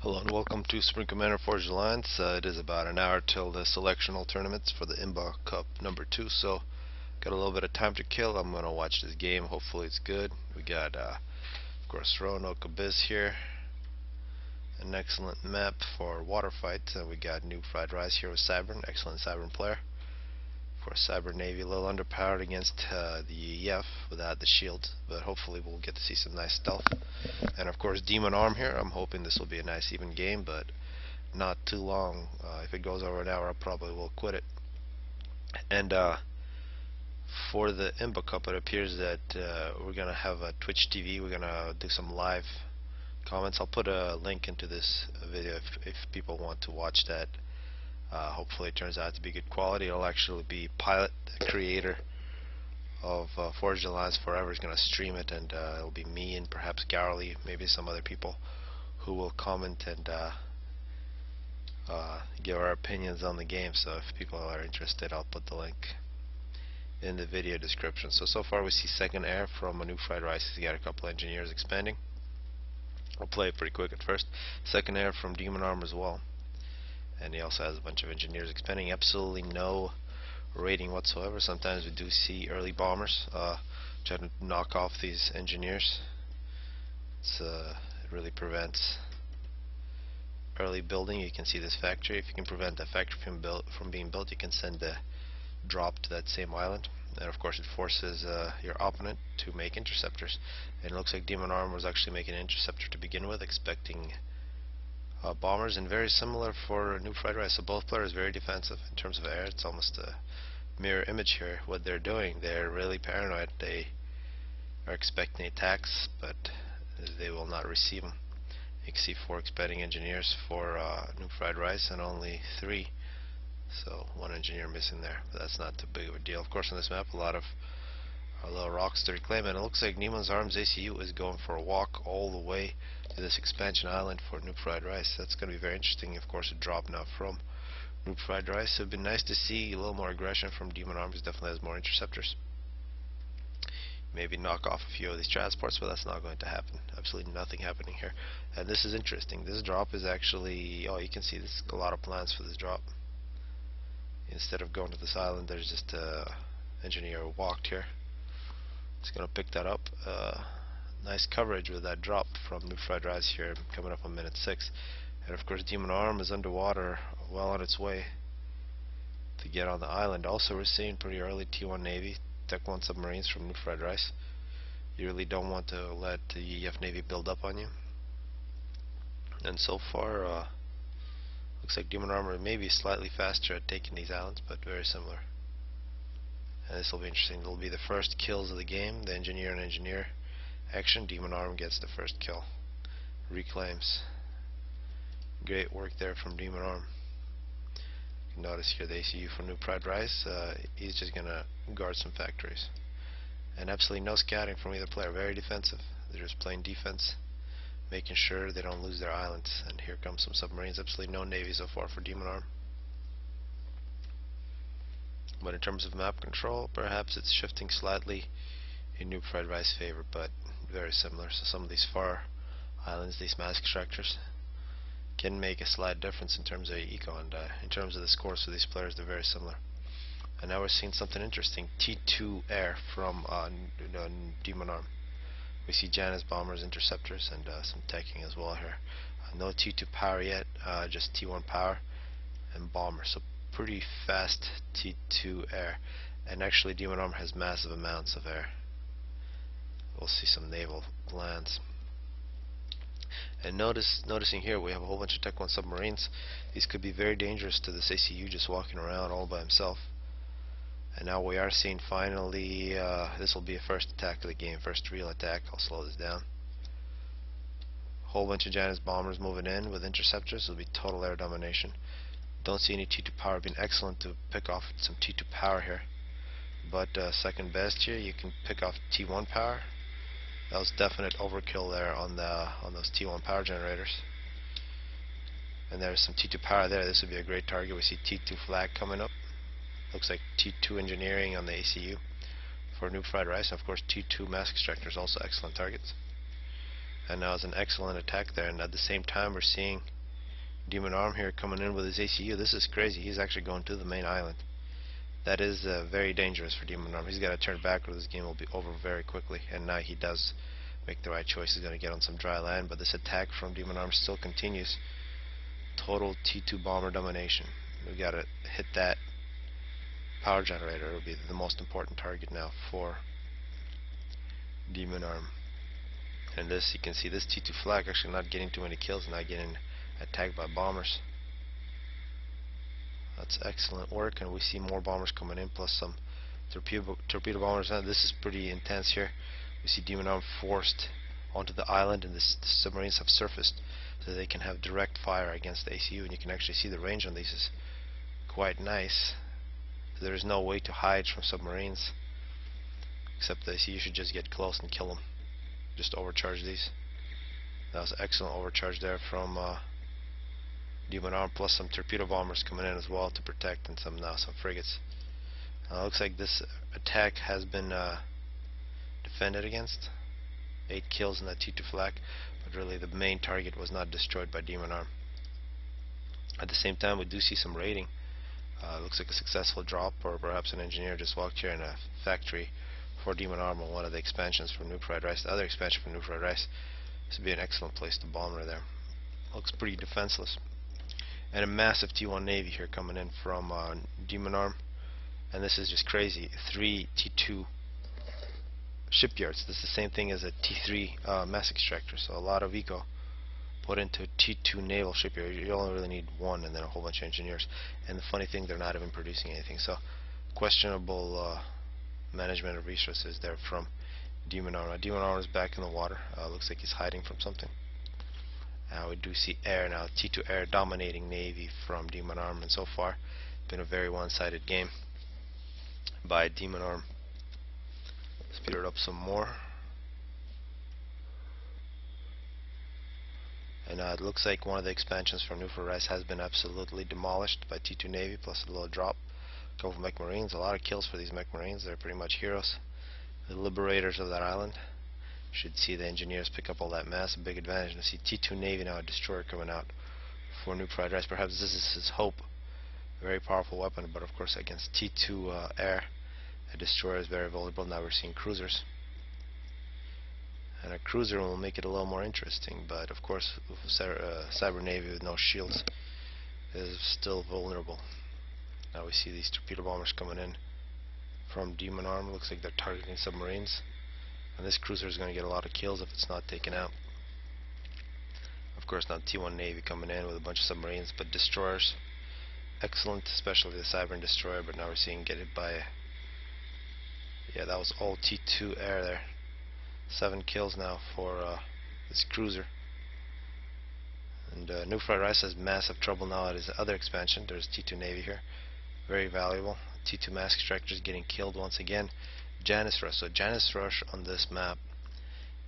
Hello and welcome to Spring Commander Forged Alliance. It is about an hour till the selectional tournaments for the imba Cup number 2, so got a little bit of time to kill. I'm going to watch this game. Hopefully it's good. We got, of course, Roanoke Abyss here. An excellent map for water fights. We got tGxNubFriedRice here with Cybern, excellent Cybern player. Of course, Cybern Navy a little underpowered against the EF without the shield, but hopefully we'll get to see some nice stealth. And of course, Demon Arm here. I'm hoping this will be a nice even game, but not too long. If it goes over an hour, I probably will quit it. And for the imba Cup, it appears that we're gonna have a Twitch TV. We're gonna do some live comments. I'll put a link into this video if people want to watch that. Hopefully it turns out to be good quality. It'll actually be Pilot, the creator of Forged Alliance Forever, is going to stream it, and it'll be me and perhaps Garley, maybe some other people who will comment and give our opinions on the game. So if people are interested, I'll put the link in the video description. So far we see second air from tGxNubFriedRice. He's got a couple engineers expanding. I'll play it pretty quick at first. Second air from Demon Arm as well. And he also has a bunch of engineers expanding. Absolutely no rating whatsoever. Sometimes we do see early bombers try to knock off these engineers. It really prevents early building. You can see this factory. If you can prevent that factory from being built, you can send the drop to that same island. And of course it forces your opponent to make interceptors. And it looks like Demon Arm was actually making an interceptor to begin with, expecting bombers, and very similar for tGxNubFriedRice. So both players very defensive in terms of air. It's almost a mirror image here. What they're doing, they're really paranoid. They are expecting attacks, but they will not receive them. You can see 4 expanding engineers for tGxNubFriedRice and only 3, so 1 engineer missing there, but that's not too big of a deal. Of course on this map a lot of little rocks to reclaim, and it looks like Nemon's Arms ACU is going for a walk all the way to this expansion island for tGxNubFriedRice. That's going to be very interesting. Of course a drop now from tGxNubFriedRice. It would be nice to see a little more aggression from Demon Arms. Definitely has more interceptors. Maybe knock off a few of these transports, but that's not going to happen. Absolutely nothing happening here. And this is interesting. This drop is actually, oh, you can see there's a lot of plans for this drop. Instead of going to this island, there's just a engineer who walked here. It's going to pick that up. Nice coverage with that drop from tGxNubFriedRice here, coming up on minute 6. And of course Demon Arm is underwater, well on its way to get on the island. Also we're seeing pretty early T1 Navy, Tech 1 submarines from tGxNubFriedRice. You really don't want to let the EF Navy build up on you. And so far looks like Demon Armor may be slightly faster at taking these islands, but very similar. And this will be interesting. It'll be the first kills of the game. The engineer and engineer action. Demon Arm gets the first kill. Reclaims. Great work there from Demon Arm. You can notice here the ACU for tGxNubFriedRice. He's just going to guard some factories. And absolutely no scouting from either player. Very defensive. They're just playing defense, making sure they don't lose their islands. And here comes some submarines. Absolutely no navy so far for Demon Arm. But in terms of map control, perhaps it's shifting slightly in tGxNubFriedRice's favor, but very similar. So some of these far islands, these mass extractors, can make a slight difference in terms of eco, and in terms of the scores for these players, they're very similar. And now we're seeing something interesting. T2 air from Demon Arm. We see Janus bombers, interceptors, and some teching as well here. No T2 power yet, just T1 power and bombers. So pretty fast T2 air, and actually Demon Arm has massive amounts of air. We'll see some naval lands. And noticing here we have a whole bunch of Tech 1 submarines. These could be very dangerous to this ACU just walking around all by himself. And now we are seeing finally, this will be a first attack of the game, first real attack. I'll slow this down. Whole bunch of Janus bombers moving in with interceptors. It'll be total air domination. Don't see any T2 power. Been excellent to pick off some T2 power here, but second best here, you can pick off T1 power. That was definite overkill there on those T1 power generators. And there's some T2 power there. This would be a great target. We see T2 flag coming up. Looks like T2 engineering on the ACU for tGxNubFriedRice, and of course T2 mass extractors, also excellent targets. And now it's an excellent attack there, and at the same time we're seeing Demon Arm here coming in with his ACU. This is crazy. He's actually going to the main island. That is very dangerous for Demon Arm. He's got to turn back or this game will be over very quickly. And now he does make the right choice. He's going to get on some dry land, but this attack from Demon Arm still continues. Total T2 bomber domination. We got to hit that power generator. It'll be the most important target now for Demon Arm. And this, you can see this T2 flag actually not getting too many kills, not getting attacked by bombers. That's excellent work, and we see more bombers coming in, plus some torpedo bombers. Now this is pretty intense here. We see Demon Arm forced onto the island, and the submarines have surfaced, so they can have direct fire against the ACU, and you can actually see the range on these is quite nice. There is no way to hide from submarines, except the ACU should just get close and kill them. Just overcharge these. That was excellent overcharge there from Demon Arm, plus some torpedo bombers coming in as well to protect, and some frigates. Looks like this attack has been defended against. 8 kills in that T2 flak, but really the main target was not destroyed by Demon Arm. At the same time, we do see some raiding. Looks like a successful drop, or perhaps an engineer just walked here in a factory for Demon Arm on one of the expansions from NubFriedRice. The other expansion from NubFriedRice. This would be an excellent place to bomb right there. Looks pretty defenseless. And a massive T1 Navy here coming in from Demon Arm. And this is just crazy. 3 T2 shipyards. This is the same thing as a T3 mass extractor. So a lot of eco put into T2 naval shipyard. You only really need one and then a whole bunch of engineers. And the funny thing, they're not even producing anything. So questionable management of resources there from Demon Arm. Demon Arm is back in the water. Looks like he's hiding from something. We do see air now. T2 air dominating Navy from Demon Arm, and so far it's been a very one-sided game by Demon Arm. Speed it up some more. And it looks like one of the expansions from NubFriedRice has been absolutely demolished by T2 Navy, plus a little drop. A couple of mech marines. A lot of kills for these mech marines. They're pretty much heroes, the liberators of that island. Should see the engineers pick up all that mass. A big advantage. And see T2 Navy now, a destroyer coming out for NubFriedRice. Perhaps this is his hope. A very powerful weapon, but of course against T2 air, a destroyer is very vulnerable. Now we're seeing cruisers, and a cruiser will make it a little more interesting. But of course, with Cyber Navy with no shields is still vulnerable. Now we see these torpedo bombers coming in from Demon Arm. Looks like they're targeting submarines. And this cruiser is going to get a lot of kills if it's not taken out. Of course, now T1 Navy coming in with a bunch of submarines, but destroyers, excellent, especially the Cyber destroyer. But now we're seeing get hit by, yeah, that was all T2 air there. 7 kills now for this cruiser. And NubFriedRice has massive trouble now at his other expansion. There's T2 Navy here, very valuable. T2 mass extractors getting killed once again. Janus Rush. So Janus Rush on this map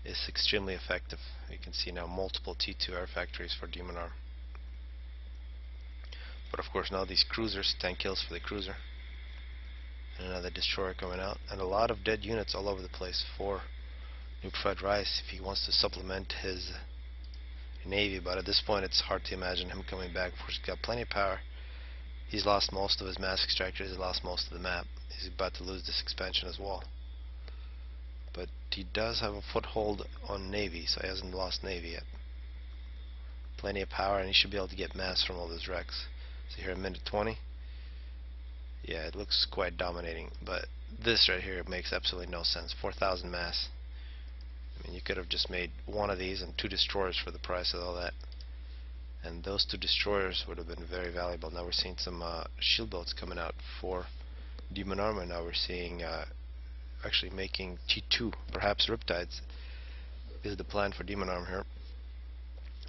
is extremely effective. You can see now multiple T2 air factories for Demon Arm. But of course now these cruisers, 10 kills for the cruiser. And another destroyer coming out. And a lot of dead units all over the place for NubFriedRice if he wants to supplement his Navy. But at this point it's hard to imagine him coming back. Of course he's got plenty of power. He's lost most of his mass extractors. He's lost most of the map. He's about to lose this expansion as well. But he does have a foothold on Navy, so he hasn't lost Navy yet. Plenty of power, and he should be able to get mass from all those wrecks. So here, a minute 20. Yeah, it looks quite dominating. But this right here makes absolutely no sense. 4,000 mass. I mean, you could have just made one of these and 2 destroyers for the price of all that. And those 2 destroyers would have been very valuable. Now we're seeing some shield boats coming out for Demon Arm, and now we're seeing actually making T2, perhaps Riptides is the plan for Demon Arm here.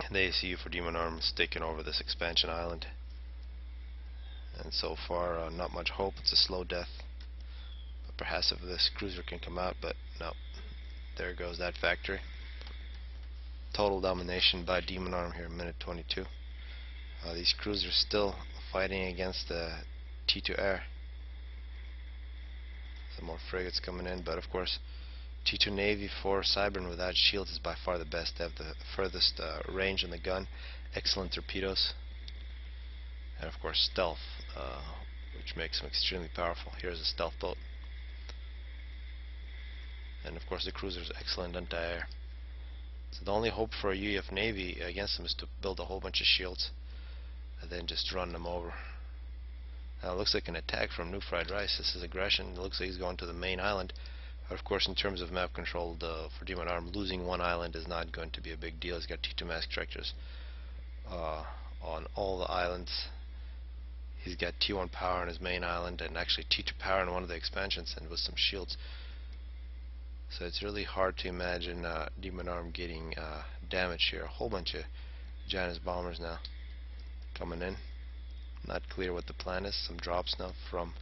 And the ACU for Demon Arm is taking over this expansion island. And so far, not much hope. It's a slow death. But perhaps if this cruiser can come out, but no. There goes that factory. Total domination by Demon Arm here, minute 22. These cruisers still fighting against the T2 air. Some more frigates coming in, but of course T2 Navy for Cyber without shields is by far the best. They have the furthest range in the gun. Excellent torpedoes. and of course stealth, which makes them extremely powerful. Here's a stealth boat, and of course the cruiser's excellent anti-air. So the only hope for a UEF Navy against them is to build a whole bunch of shields and then just run them over. Now it looks like an attack from New Fried Rice. This is aggression. It looks like he's going to the main island. Of course, in terms of map control for Demon Arm, losing one island is not going to be a big deal. He's got T2 mass structures on all the islands. He's got T1 power on his main island, and actually T2 power on one of the expansions, and with some shields. So it's really hard to imagine Demon Arm getting damage here. A whole bunch of Janus bombers now coming in. Not clear what the plan is. Some drops now from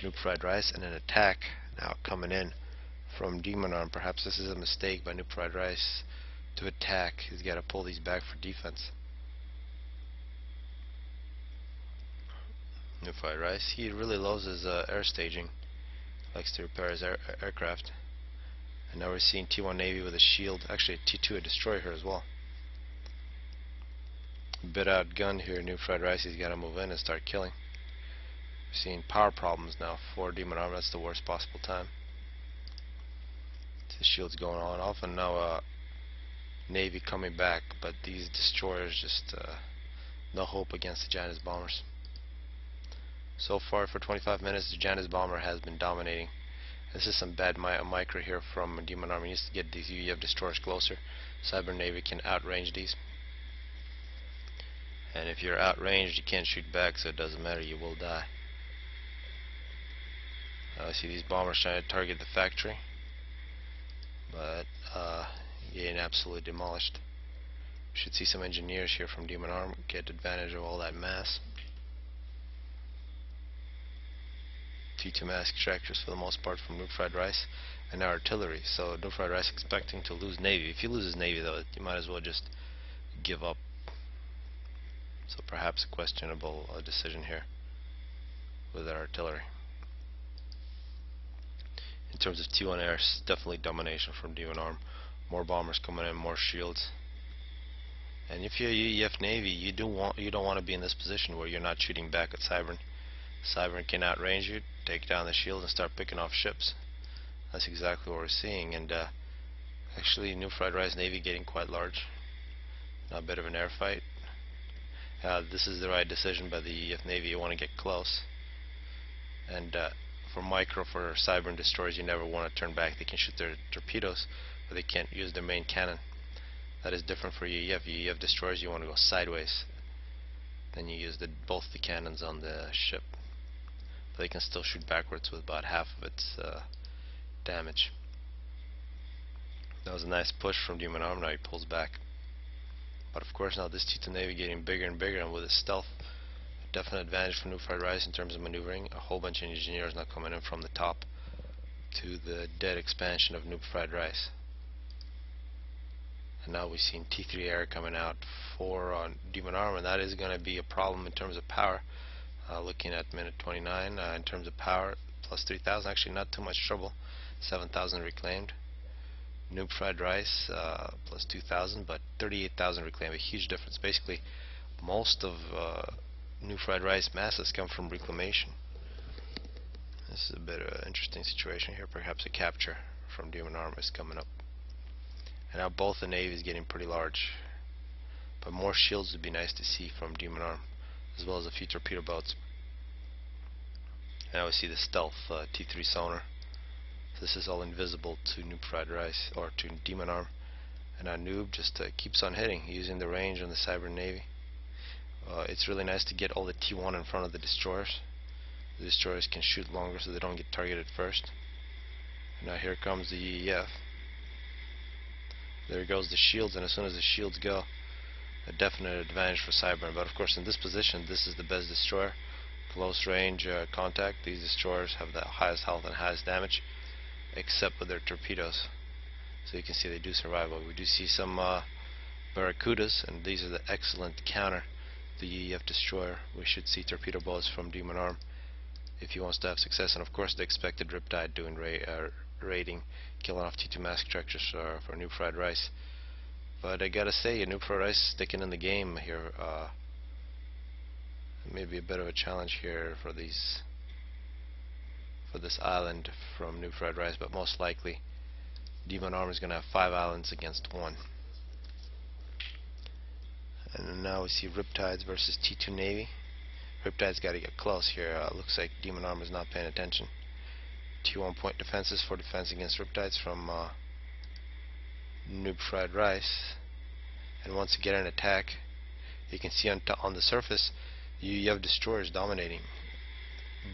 Nuke Fried Rice, and an attack now coming in from Demon Arm. Perhaps this is a mistake by Nuke Fried Rice to attack. He's got to pull these back for defense. Nuke Fried Rice, he really loves his air staging. Likes to repair his aircraft. And now we're seeing T1 Navy with a shield. Actually, T2 a destroyer here as well. A bit outgunned here, Nuke Fried Rice. He's got to move in and start killing. We're seeing power problems now for Demon Arm. That's the worst possible time. The shield's going on off, and now Navy coming back, but these destroyers just no hope against the Janus bombers. So far for 25 minutes, the Janus bomber has been dominating. This is some bad micro here from Demon Arm. He needs to get these UEF destroyers closer. Cyber Navy can outrange these. And if you're outranged, you can't shoot back, so it doesn't matter, you will die. I see these bombers trying to target the factory, but getting absolutely demolished. We should see some engineers here from Demon Arm get advantage of all that mass. T2 mass extractors for the most part from Nuke Fried Rice, and now artillery. So Nuke Fried Rice expecting to lose Navy. If he loses Navy, though, you might as well just give up. So perhaps a questionable decision here with our artillery. In terms of T1 air, definitely domination from Demon Arm. More bombers coming in, more shields. And if you're UEF Navy, you don't want to be in this position where you're not shooting back at Cybern. Cybern can outrange you, take down the shield, and start picking off ships. That's exactly what we're seeing. And actually, New Fried Rice Navy getting quite large. Now a bit of an air fight. This is the right decision by the UEF Navy. You want to get close. And for Cybern destroyers, you never want to turn back. They can shoot their torpedoes, but they can't use their main cannon. That is different for UEF. UEF destroyers, you want to go sideways. Then you use both the cannons on the ship. But they can still shoot backwards with about half of its damage. That was a nice push from Demon Arm. Now he pulls back. But of course now this T2 Navy getting bigger and bigger, and with his stealth, a definite advantage for Nuke Fried Rice in terms of maneuvering. A whole bunch of engineers now coming in from the top to the dead expansion of Nuke Fried Rice. And now we've seen T3 air coming out for Demon Arm, and that is going to be a problem in terms of power. Looking at minute 29, in terms of power, plus 3,000, actually not too much trouble. 7,000 reclaimed. Nuke Fried Rice, plus 2,000, but 38,000 reclaimed, a huge difference. Basically, most of Nuke Fried Rice masses come from reclamation. This is a bit of an interesting situation here. Perhaps a capture from Demon Arm is coming up. And now both the Navy is getting pretty large. But more shields would be nice to see from Demon Arm, as well as a few torpedo boats. And now we see the stealth T3 sonar. This is all invisible to Nuke Fried Rice, or to Demon Arm. And now Noob just keeps on hitting, using the range on the Cyber Navy. It's really nice to get all the T1 in front of the destroyers. The destroyers can shoot longer so they don't get targeted first. And now here comes the EEF. There goes the shields, and as soon as the shields go, a definite advantage for Cyber. But of course in this position, this is the best destroyer. Close range contact. These destroyers have the highest health and highest damage, except with their torpedoes. So you can see they do survive. But we do see some Barracudas, and these are the excellent counter the UEF destroyer. We should see torpedo boats from Demon Arm if he wants to have success. And of course the expected Riptide doing raiding, killing off T2 mask structures for Nuke Fried Rice. But I gotta say, Nuke Fried Rice sticking in the game here. Maybe a bit of a challenge here for this island from New Fried Rice, but most likely Demon Arm is going to have 5 islands against 1. And now we see Riptides versus T2 Navy. Riptide's got to get close here. Looks like Demon Arm is not paying attention. T1 point defenses for defense against Riptides from Noob Fried Rice. And once you get an attack, you can see on the surface you have destroyers dominating,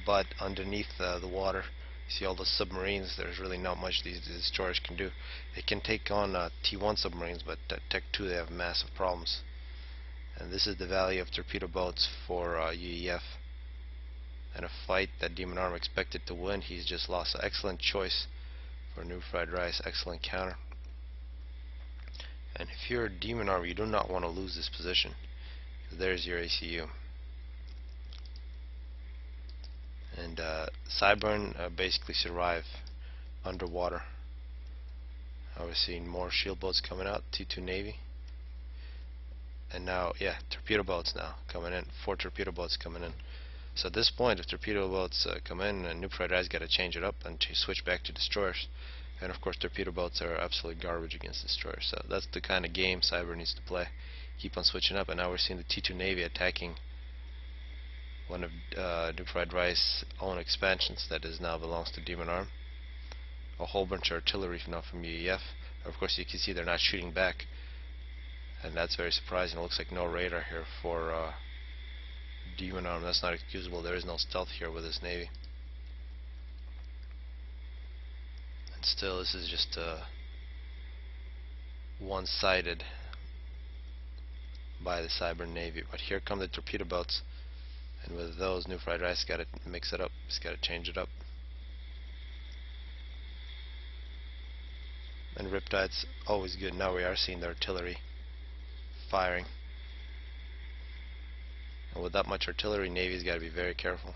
but underneath the water you see all the submarines. There's really not much these destroyers can do. They can take on T1 submarines, but Tech 2 they have massive problems. And this is the value of torpedo boats for UEF. And a fight that Demon Arm expected to win, he's just lost. An excellent choice for New Fried Rice, excellent counter. And if you're a Demon Arm, you do not want to lose this position. There's your ACU. And Cyburn basically survive underwater. We're seeing more shield boats coming out, T2 Navy. And now, yeah, torpedo boats now coming in. 4 torpedo boats coming in. So at this point, if torpedo boats come in, and Noob Fried Rice got to change it up and switch back to destroyers. And of course, torpedo boats are absolutely garbage against destroyers. So that's the kind of game Cyber needs to play. Keep on switching up, and now we're seeing the T2 Navy attacking one of Noob Fried Rice's own expansions that is now belongs to Demon Arm. A whole bunch of artillery now from UEF. Of course, you can see they're not shooting back, and that's very surprising. It looks like no radar here for Demon Arm. That's not excusable. There is no stealth here with this navy. And still, this is just one-sided by the Cyber Navy. But here come the torpedo boats, and with those, New Fried Rice got to mix it up. He's got to change it up. And Riptide's always good. Now we are seeing the artillery firing. And with that much artillery, Navy's got to be very careful.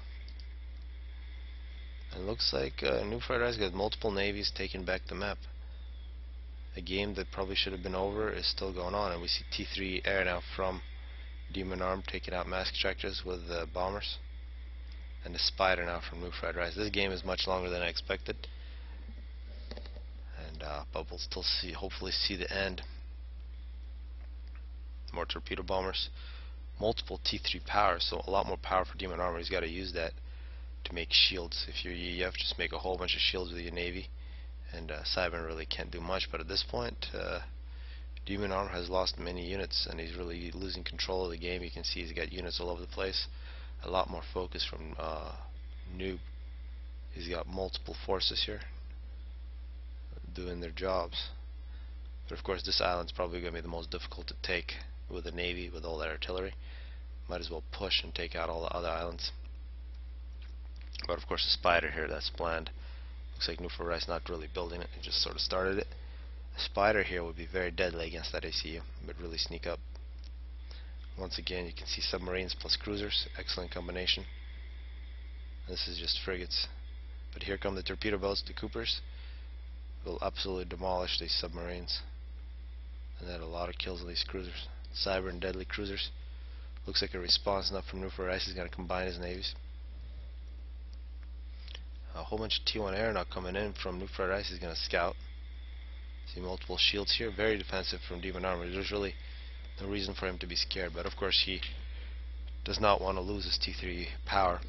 And it looks like New Fried Rice got multiple navies taking back the map. A game that probably should have been over is still going on, and we see T3 air now from Demon Arm taking out mask tractors with bombers, and the Spider now from New Fried Rice. This game is much longer than I expected, and but we'll still hopefully see the end. More torpedo bombers, multiple T3 power, so a lot more power for Demon Armor. He's got to use that to make shields. If you're UEF, just make a whole bunch of shields with your navy, and Cyber really can't do much. But at this point, Demon Armor has lost many units, and he's really losing control of the game. You can see he's got units all over the place. A lot more focus from Noob. He's got multiple forces here doing their jobs. But of course, this island's probably going to be the most difficult to take with the navy, with all that artillery. Might as well push and take out all the other islands. But of course, the Spider here, that's planned. Looks like New Fried Rice not really building it, it just sort of started it. A Spider here would be very deadly against that ACU, but really sneak up. Once again, you can see submarines plus cruisers, excellent combination. This is just frigates. But here come the torpedo boats, the Coopers. Will absolutely demolish these submarines. And they had a lot of kills on these cruisers. Cyber and deadly cruisers. Looks like a response now from New Fried Rice. He's going to combine his navies. A whole bunch of T1 air now coming in from New Fried Rice. He's going to scout. See multiple shields here. Very defensive from Demon Armor. There's really no reason for him to be scared. But of course he does not want to lose his T3 power.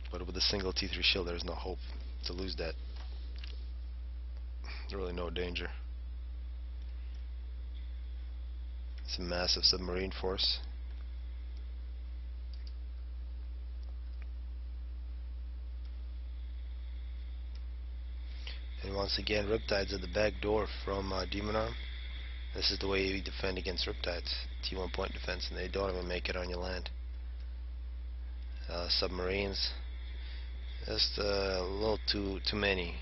But with a single T3 shield, there's no hope to lose that. There's really no danger. It's a massive submarine force. And once again, Riptides at the back door from Demon Arm. This is the way you defend against Riptides. T1 point defense, and they don't even make it on your land. Submarines, just a little too many.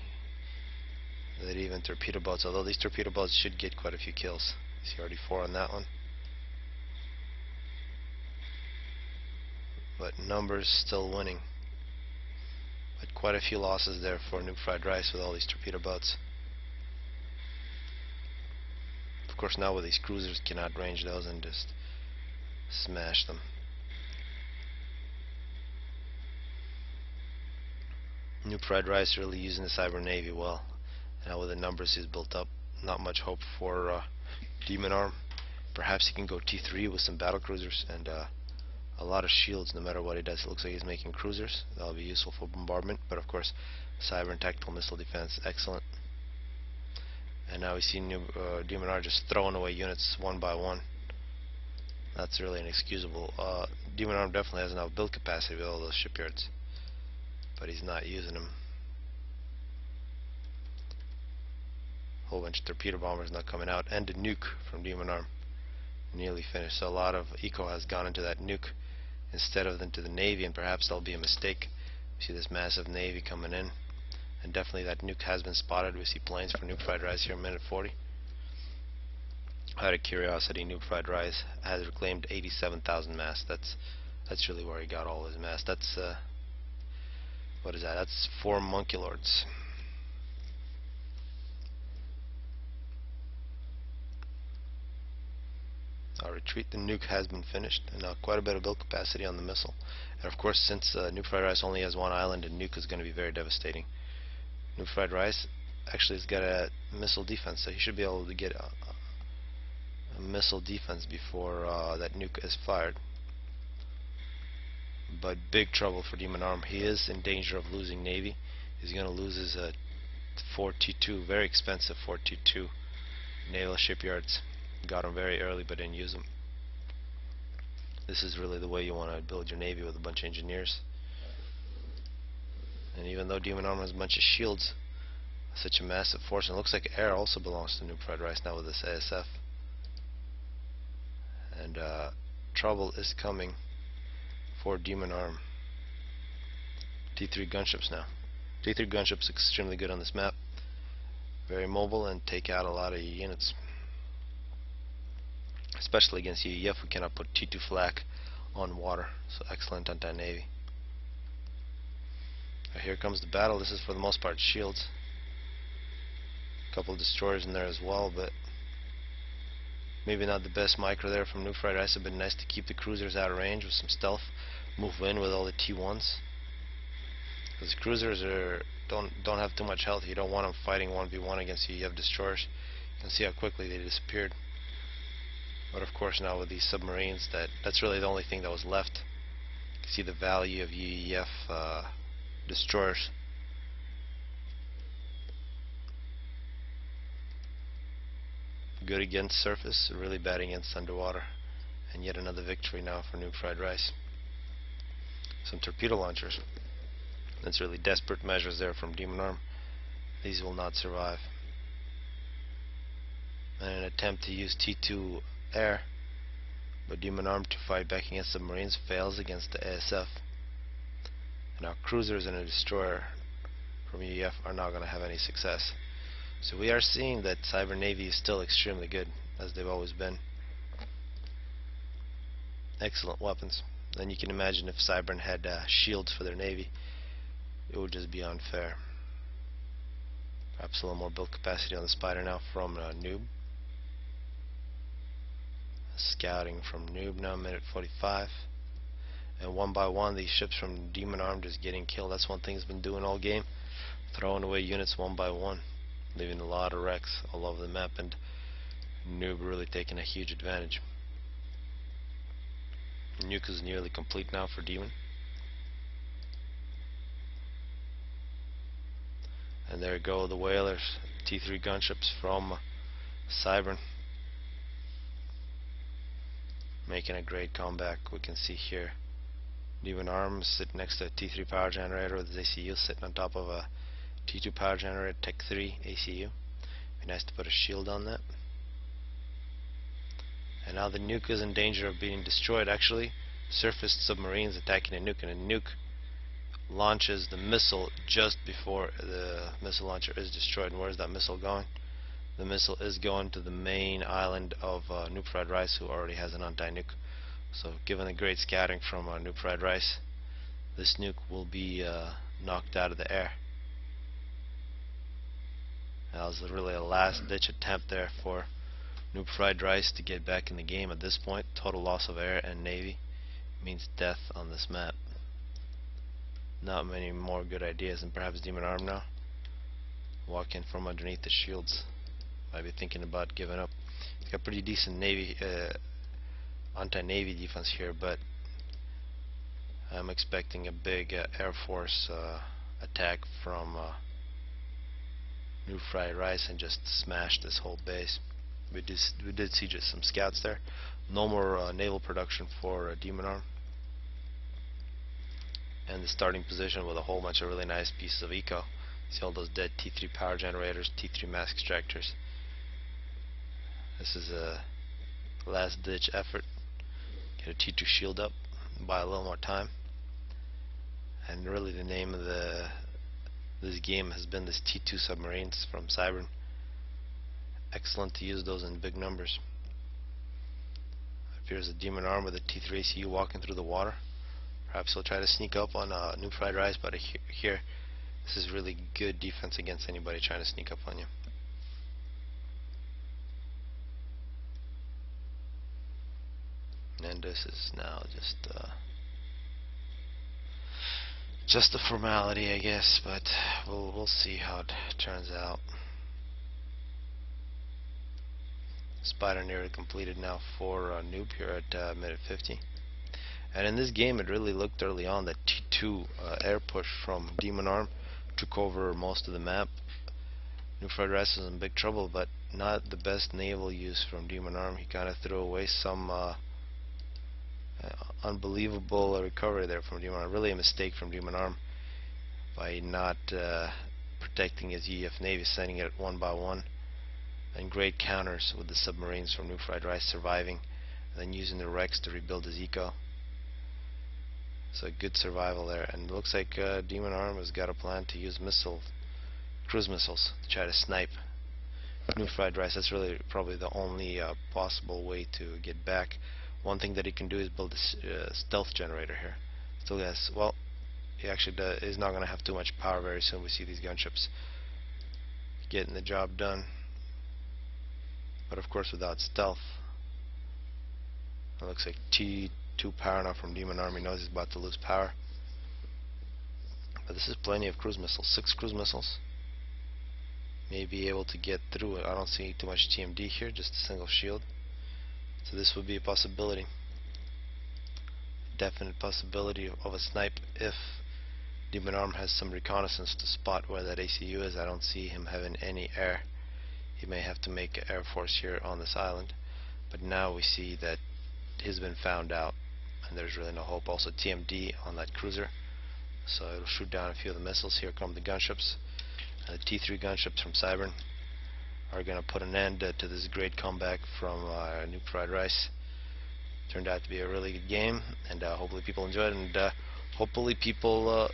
That even torpedo boats, although these torpedo boats should get quite a few kills. You see already 4 on that one. But numbers still winning. But quite a few losses there for New Fried Rice with all these torpedo boats. Of course, now with these cruisers, cannot range those and just smash them. Noob Fried Rice really using the Cyber Navy well. Now with the numbers he's built up, not much hope for Demon Arm. Perhaps he can go T3 with some battle cruisers and a lot of shields no matter what he does. It looks like he's making cruisers. That'll be useful for bombardment, but of course cyber and tactical missile defense, excellent. And now we see Demon Arm just throwing away units one by one. That's really inexcusable. Demon Arm definitely has enough build capacity with all those shipyards, but he's not using them. Whole bunch of torpedo bombers not coming out, and a nuke from Demon Arm. Nearly finished. So a lot of eco has gone into that nuke instead of into the Navy, and perhaps that'll be a mistake. We see this massive Navy coming in, and definitely that nuke has been spotted. We see planes for Noob Fried Rice here in minute 40. Out of curiosity, Noob Fried Rice has reclaimed 87,000 mass. That's really where he got all his mass. That's what is that? That's 4 Monkey Lords. Our retreat, the nuke has been finished, and quite a bit of build capacity on the missile. And of course, since Noob Fried Rice only has one island, a nuke is going to be very devastating. Noob Fried Rice actually has got a missile defense, so he should be able to get a missile defense before that nuke is fired. But big trouble for Demon Arm. He is in danger of losing Navy. He's going to lose his 4T2, very expensive 4T2 naval shipyards. Got them very early but didn't use them. This is really the way you want to build your Navy, with a bunch of engineers. And even though Demon Arm has a bunch of shields, such a massive force, and it looks like air also belongs to Noob Fried Rice now with this ASF. And trouble is coming for Demon Arm. T3 gunships now. T3 gunships extremely good on this map. Very mobile and take out a lot of units. Especially against UEF, we cannot put T2 flak on water. So excellent anti-navy. Here comes the battle. This is for the most part shields. A couple of destroyers in there as well, but maybe not the best micro there from Noob Fried Rice. It would have been nice to keep the cruisers out of range with some stealth. Move in with all the T1s. Because cruisers don't have too much health. You don't want them fighting 1v1 against UEF destroyers. You can see how quickly they disappeared. But of course now with these submarines, that's really the only thing that was left. You can see the value of UEF destroyers. Good against surface, really bad against underwater. And yet another victory now for Noob Fried Rice. Some torpedo launchers. That's really desperate measures there from Demon Arm. These will not survive. And an attempt to use T2 air, but Demon Arm to fight back against submarines fails against the ASF. And our cruisers and a destroyer from UEF are not going to have any success. So we are seeing that Cyber Navy is still extremely good, as they've always been. Excellent weapons. Then you can imagine if Cybern had shields for their Navy, it would just be unfair. Perhaps a little more build capacity on the Spider now from Noob. Scouting from Noob now, minute 45. And one by one, these ships from Demon Arm just getting killed. That's one thing he's been doing all game. Throwing away units one by one. Leaving a lot of wrecks all over the map. And Noob really taking a huge advantage. Nuke is nearly complete now for Demon. And there go the whalers. T3 gunships from Cybern. Making a great comeback. We can see here Demon Arm sitting next to a T3 power generator with his ACU sitting on top of a T2 power generator, Tech 3 ACU. Be nice to put a shield on that. And now the nuke is in danger of being destroyed. Actually, surface submarines attacking a nuke, and a nuke launches the missile just before the missile launcher is destroyed. And where is that missile going? The missile is going to the main island of Noob Fried Rice, who already has an anti-nuke. So given the great scouting from Noob Fried Rice, this nuke will be knocked out of the air. That was really a last-ditch attempt there for Noob Fried Rice to get back in the game. At this point, total loss of air and navy means death on this map. Not many more good ideas, and perhaps Demon Arm now. Walk in from underneath the shields. Might be thinking about giving up. He's got pretty decent anti-navy defense here, but I'm expecting a big Air Force attack from New Fried Rice and just smash this whole base. We did see just some scouts there. No more naval production for Demon Arm. And the starting position with a whole bunch of really nice pieces of eco. See all those dead T3 power generators, T3 mass extractors. This is a last ditch effort. Get a T2 shield up, buy a little more time. And really the name of this game has been this T2 submarines from Cybern. Excellent to use those in big numbers. Appears a Demon Arm with a T3 ACU walking through the water. Perhaps he'll try to sneak up on New Fried Rice, but here this is really good defense against anybody trying to sneak up on you. And this is now just a formality, I guess, but we'll see how it turns out. Spider nearly completed now for Noob here at minute 50. And in this game, it really looked early on that T2 air push from Demon Arm took over most of the map. New Fried Rice is in big trouble, but not the best naval use from Demon Arm. He kind of threw away some unbelievable recovery there from Demon Arm. Really a mistake from Demon Arm by not protecting his EF Navy, sending it one by one. And great counters with the submarines from New Fried Rice surviving, and then using the wrecks to rebuild his eco. So good survival there, and it looks like Demon Arm has got a plan to use cruise missiles to try to snipe New Fried Rice. That's really probably the only possible way to get back. One thing that he can do is build a stealth generator here. Still has, well, he actually is not going to have too much power very soon. We see these gunships getting the job done, but of course without stealth. It looks like T2 power now from Demon Arm. He knows he's about to lose power, but this is plenty of cruise missiles. 6 cruise missiles may be able to get through it. I don't see too much TMD here, just a single shield. So this would be a possibility, definite possibility of a snipe if Demon Arm has some reconnaissance to spot where that ACU is. I don't see him having any air. He may have to make an air force here on this island, but now we see that he's been found out and there's really no hope. Also TMD on that cruiser, so it'll shoot down a few of the missiles. Here come the gunships. The T3 gunships from Cybern are going to put an end to this great comeback from New Fried Rice. Turned out to be a really good game, and hopefully people enjoyed it, and hopefully people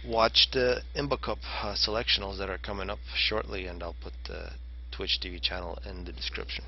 watch the Imba Cup selectionals that are coming up shortly, and I'll put the Twitch TV channel in the description.